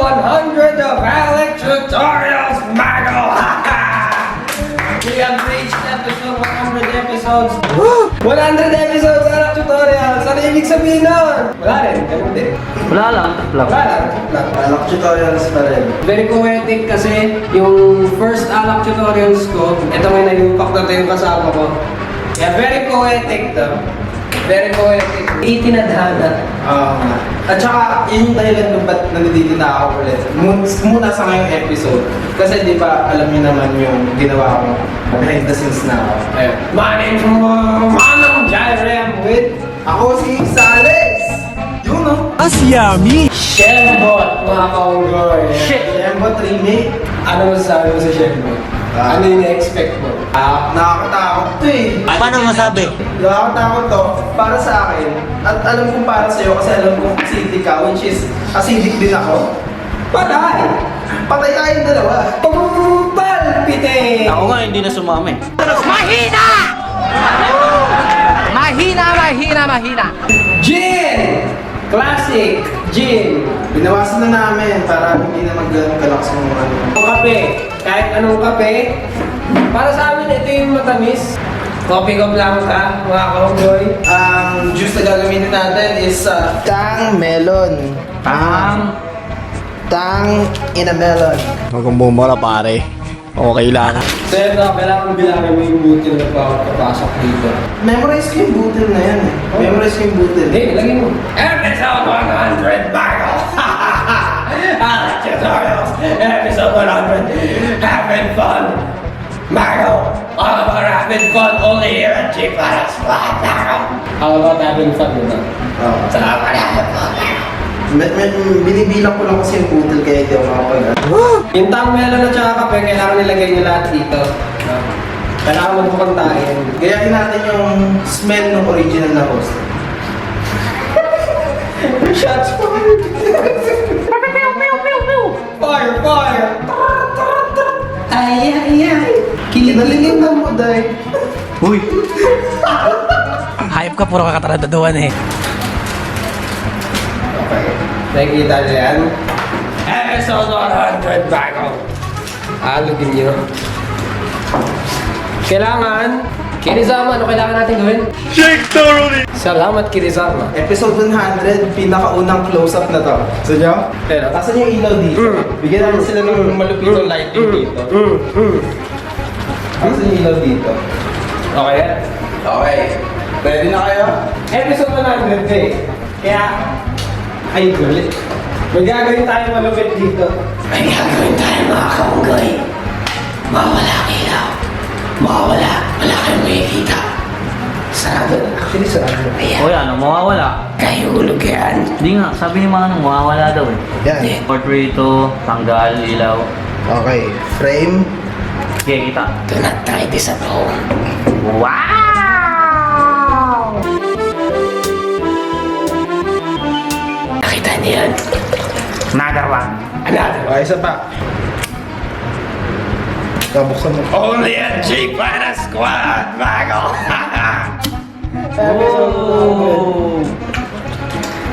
100 of Alak tutorials, MAGGLE! We have reached episode 100 episodes. 100 episodes, Alak tutorials! Ano ibig sabihin nun? Wala rin, ganun din. Wala lang. Alak tutorials pa rin. Very poetic kasi yung first Alak tutorials ko, ito may nag-impact na yung kasama ko. Yeah, very poetic to. Very poetic. Itinadhana. At saka, yun yung dahilan kung ba't nandito na ako ulit. Muna sa ngayong episode. Kasi di ba, alam niyo naman yung ginawa ko behind the scenes na ako. Ayun. My name's Manong Jairem with Ako si Sales! Yun no? Asyami! Shembot, mga kaunggoy. Shembot remake. Ano masasabi mo sa Shembot? Ano yung na-expect mo? Nakakatakot to eh. Paano masabi? Nakakatakot to para sa akin. At alam kong para sa'yo kasi alam kong acidic ka, which is acidic din ako. Patay! Patay tayong dalawa. Palpite! Ako nga hindi na sumami. Mahina! Gin! Classic gin! Binawasan na namin para hindi na mag-galakas ng ano. Ang kape, kahit anong kape, para sa amin ito yung matamis. Coffee cup lang ka, mga kaunggoy. Ang juice na gagamitin natin is Tang Melon. Tang in a melon. Huwag kang bumara pare. Okay lang. So yun na, kailangan bilangin mo yung butil na papasok dito. Memorize ko yung butil na yan eh. Memorize ko yung butil. Hey, lagyan mo. Episode 100, MAGGLE! Alak tutorials, episode 100. Having fun, MAGGLE! All about having fun only here at Gplanasquad, MAGGLE! How about having fun mo na? Salamat having fun, MAGGLE! Binibilang ko lang kasi yung butil kaya hindi ako makapag Yung Tang, Melon at saka kape, kailangan nilagay nyo lahat dito. Kailangan magbukan tayo. Gayahin natin yung smell ng original na host. Shots fired! Fire! Ay! Kinalilingan mo, Day. Uy! Hayop ka, puro kakatarantaduhan eh. Okay. Nakikita niyo yan? Episode 100 MAGGLE! Alugin niyo. Kailangan, Kirizama, ano kailangan natin gawin? Shake thoroughly! Salamat, Kirizama. Episode 100, pinakaunang close-up na to. Gusto nyo? Pero, Asan yung ilaw dito? Bigyan natin sila ng malupitong lighting dito. Asan yung ilaw dito? okay yan? Okay. Ready na kayo? Episode 100 eh. Kaya, ay gulit. May gagawin tayo malupit dito. May gagawin tayo mga kaunggoy. Mawala ang ilaw. Wala kayong makikita. Sarado na. Actually, sarado. Ayan. Uy, ano, mawawala? Kahulog yan. Hindi nga, sabi ni Manong, mawawala daw eh. Yan. Portrait, tanggal, ilaw. Okay. Frame. Sige, kita. Do not try this at home. Wow! Nakita niyo yan? Another one. Okay, isa pa. Buksan mo. Only a Gplanasquad, MAGGLE! Oh!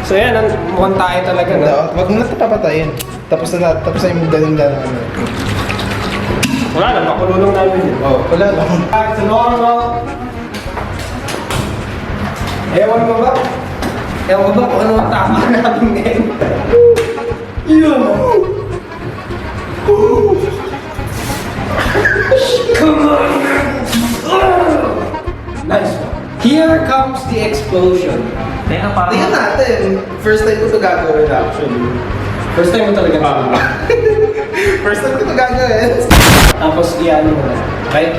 So yan, mukhang tayo talaga na. Wag mo na ito papatayin. Tapos na yung ganun lang. Wala lang, makululong namin yun. Wala lang. Back to normal. Ewan ko ba kung ano ang tama namin ngayon? Yun! Come on! Nice one. Here comes the explosion. Teka, parang... Tingnan natin. First time ko ito gagawin actually. First time mo talaga gagawin. First time ko ito gagawin. Tapos iyan mo na. Right?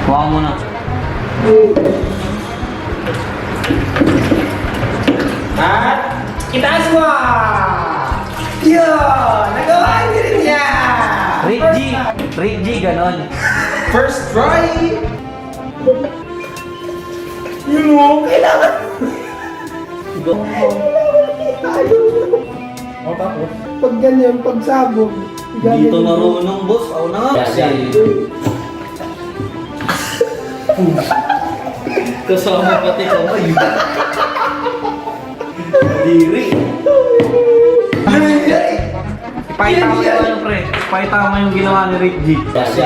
Kuha mo na. At itaas mo! Yun! Nagawa niyo rin yan! Rate G, ganon. First try! Yun mo! Kailangan! O tapos? Pag ganyan, pag sabog, Dito marunong, boss. Ako na nga. Kasi... Kasama pati kamay. Diri. Pakita mo yung ano, pre. Pakita mo yung ginawa ni Rick G. Kasi...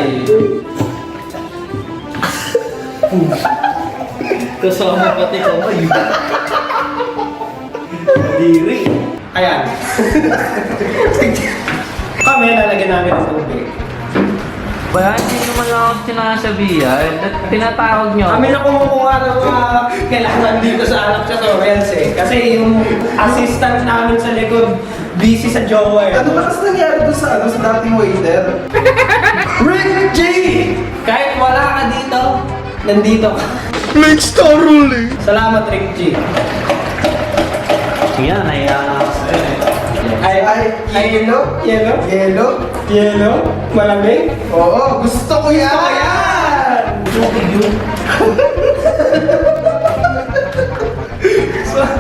kasama pati kamay. Diri. Ayan. Kami, lalagyan namin ng tubig. Kaya hindi naman ako sinasabihan. Tinatawag nyo. Kami na kumukuha ng mga kailangan dito sa Alak tutorials eh. Kasi yung assistant namin sa likod, busy sa jowa eh. Ano ba kasi nangyari doon sa dating waiter? Rick G! Kahit wala ka dito, nandito ka. Next star rule Salamat, Rick G. Yan, naiya ako sa'yo eh. Yellow? Yellow? Yellow? Yellow? Malamig? Oo, gusto ko yan!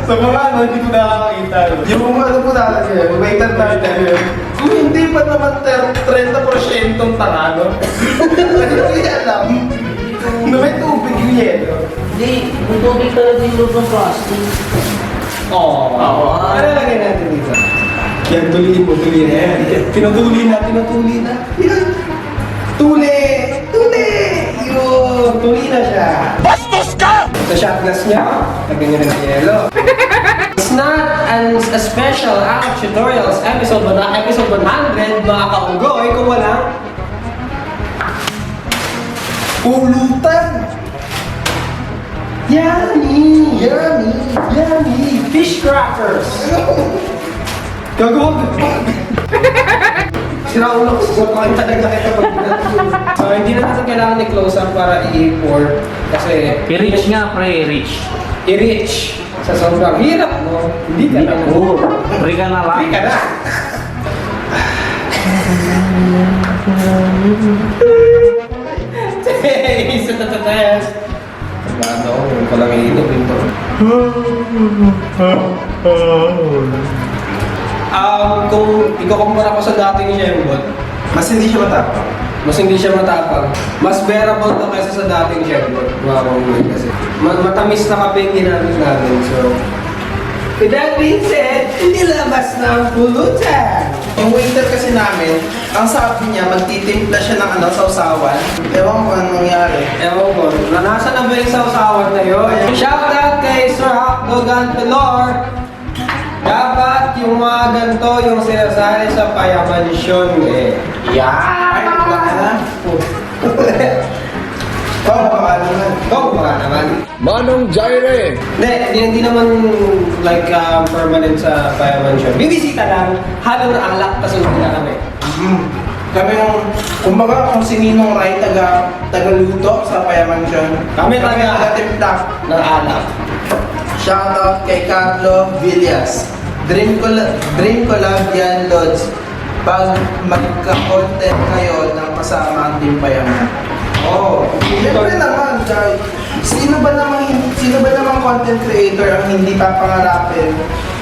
Sa mga ano, hindi ko nakakakita. Yung ano po talaga yun, waiter natin yun. Kung hindi pa naman 30% tanga, no? Hindi ko yan alam. Na may tubig yung yelo. Hindi, yung tubig talaga yung loob ng plastic. Oo. Ano lagay natin dito? Yan, tuliin mo, tuliin na yan. Tinutuli na. Yan. Tuli! Tuli! Yun, tuli na siya. Bastos ka! Sa shot glass niya, lagyan niya ng yelo. It's not a special Alak tutorials episode 100, mga kaunggoy, kung walang Pulutan! yummy! Yummy! Fish crackers! Gagawag! Siraulo ko sa mga talaga kita pag so, hindi na natin kailangan i-close up para i-pour kasi I-reach nga, pre, i-reach. i-reach sa sobrang hirap mo. Hindi ka na. Oo, pre ka na lang. Hindi ka na. Isa na tatas. Ano, yung palang iinip ito. Kung ikukumpara ko sa dating Shembot, Mas hindi siya matapang. mas hindi siya matapang. Mas bearable na kaysa sa dating Shembot. Mga kamuloy kasi. Matamis na kape yung ginamit natin. So, with that being said, nilabas ng pulutan. Yung waiter kasi namin, ang sabi niya, magtitimpla siya ng sausawan. Ewan ko anong nangyari. Ewan ko, nasa na ba yung sausawan na yun? Shoutout kay Sir Hotdogan Pelor. Dapat yung mga ganito yung sinasali sa Payaman eh. Ay, wala ka na. Baka naman. Baka naman. Manong Jaire! Hindi naman like permanent sa Payaman show. Bibisita lang, halo na alak, tas uwi na kami. Kami yung, kumbaga kung sininong Ray tagaluto sa Payaman siya. Kami taga-timpla. ng alak. Shoutout kay Carlo Villas. Dream collab yan, Lods. Pag magka-content kayo ng kasama ang Team Payaman. Oh, Siyempre naman, guys. Sino ba namang content creator ang hindi papangarapin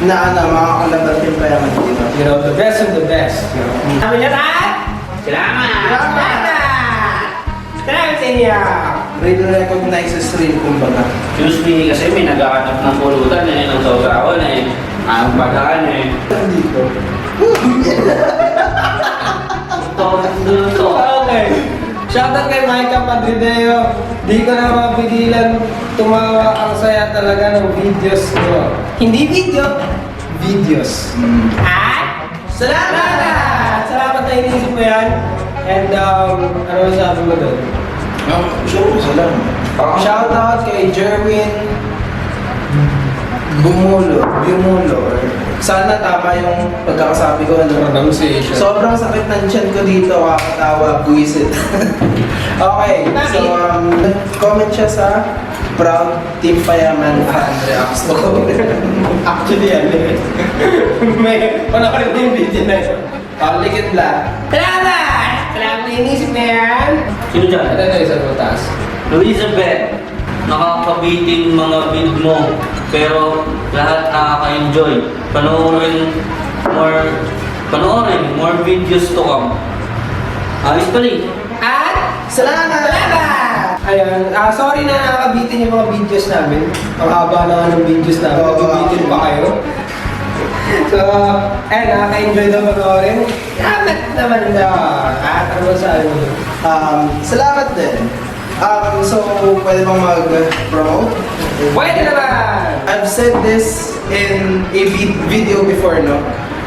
na mga collab ng Team Payaman dito? you know, the best of the best. You know. Sabi niya tayo! Salamat! Salamat sa inyo! Real recognizes real, kumbaga. Excuse me, kasi may naghahanap ng pulutan eh, ng sausawan eh. Ang bagaan eh. Dito. Ito. Okay. Shoutout kay Micah Padrideo. Di ko na mapigilan tumawa. Ang saya talaga ng videos ko. Hindi video, videos. At salamat! Salamat na inisip mo yan. And ano sabi mo doon? Sure, salamat. Shoutout kay Jerwin Bumulo. Sana tama yung pagkakasabi ko. Pronunciation. Sobrang sakit ng tiyan ko dito, kakatawa, buwisit. Okay, so comment siya sa Proud Team Payaman fan reacts to. Actually, yan eh. May panakarin din yung video na yun. Likit lang. Salamat! Salamat na inisip na yan. Sino dyan? Ito na isa mo taas. Elizabeth, nakakabitin mga vid mo, pero lahat nakaka-enjoy. Panoorin more videos to come. Ayos pa rin. At salamat! Ayan, sorry na nakakabitin yung mga videos namin. Ang haba na nga ng videos namin. Oo. Nabibitin pa kayo. So, nakaka-enjoy daw panoorin. Dapat naman daw. Ano sabi mo? Salamat din. So, pwede bang mag-promote? Pwede naman! I've said this in a video before, no?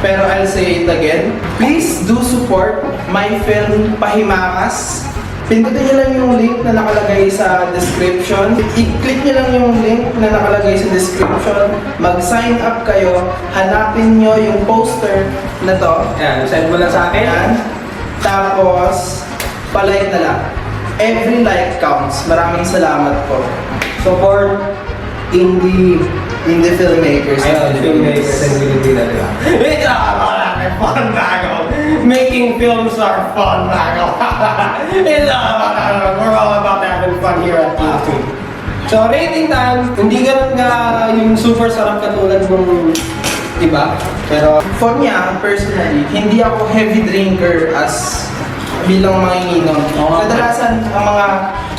Pero I'll say it again. Please do support my film Pahimakas. Pindutin niyo lang yung link na nakalagay sa description. I-click niyo lang yung link na nakalagay sa description. Mag-sign up kayo. Hanapin niyo yung poster na to. Yan, send mo lang sa akin. Yan. Tapos, palike na lang. Every like counts. Maraming salamat po. Support indie filmmakers. Ayun, filmmakers and Filipina, di ba? It's all about having fun, Maggle. Making films are fun, Maggle. It's all about we're all about having fun here at YouTube. So, rating time, hindi ganun nga yung super sarap katulad ng iba. Pero, For me, personally, hindi ako heavy drinker as bilang mga ininom. Kadalasan, ang mga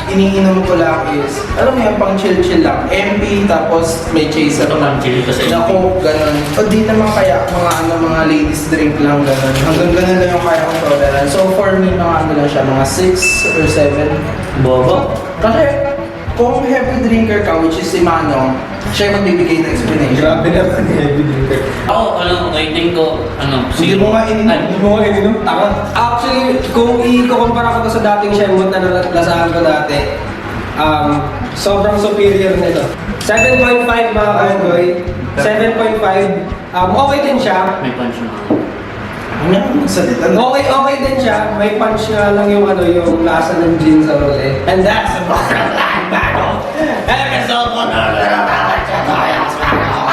iniinom ko lang is, alam mo yan, pang chill-chill lang. MP, tapos may chaser. Ito lang, chill ka sa Na Coke, ganun. O di naman kaya, mga ladies drink lang, ganun. Hanggang ganun lang yung kaya kong tolerance. So for me, mga ano lang siya, mga 6 or 7. Bobo. Kasi, kung heavy drinker ka, which is si Manong, siya yung magbibigay ng explanation. grabe naman heavy drinker. Ako, rating ko, Hindi mo nga ininom. Hindi mo nga ininom, tama. Actually, kung i-kumpara ko to sa dating Shembot na nalasahan ko dati, sobrang superior nito. 7.5 mga kangoy. 7.5. Okay din siya. May punch na. Ano yung magsalita? Okay din siya. May punch nga lang yung yung lasa ng gin sa role. And that's a bottom line battle. Episode 100 of Alak Tutorials battle.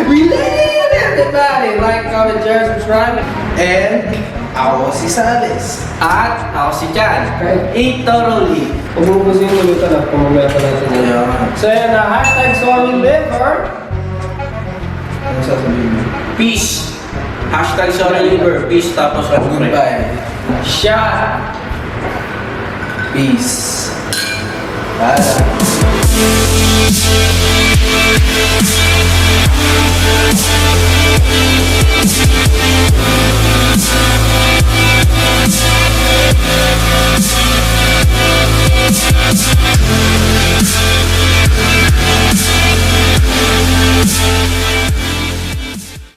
We live everybody. Like, comment, share, subscribe. And, ako si Salis. At ako si Chan. Eat thoroughly. Pag-ubus yungulutan na pumamaya pa natin yun. Yeah. So yan na, hashtag solid liver. Ano sasabihin mo? Peace. Hashtag sorry liver. Peace tapos Goodbye. Shot. Peace. Bye.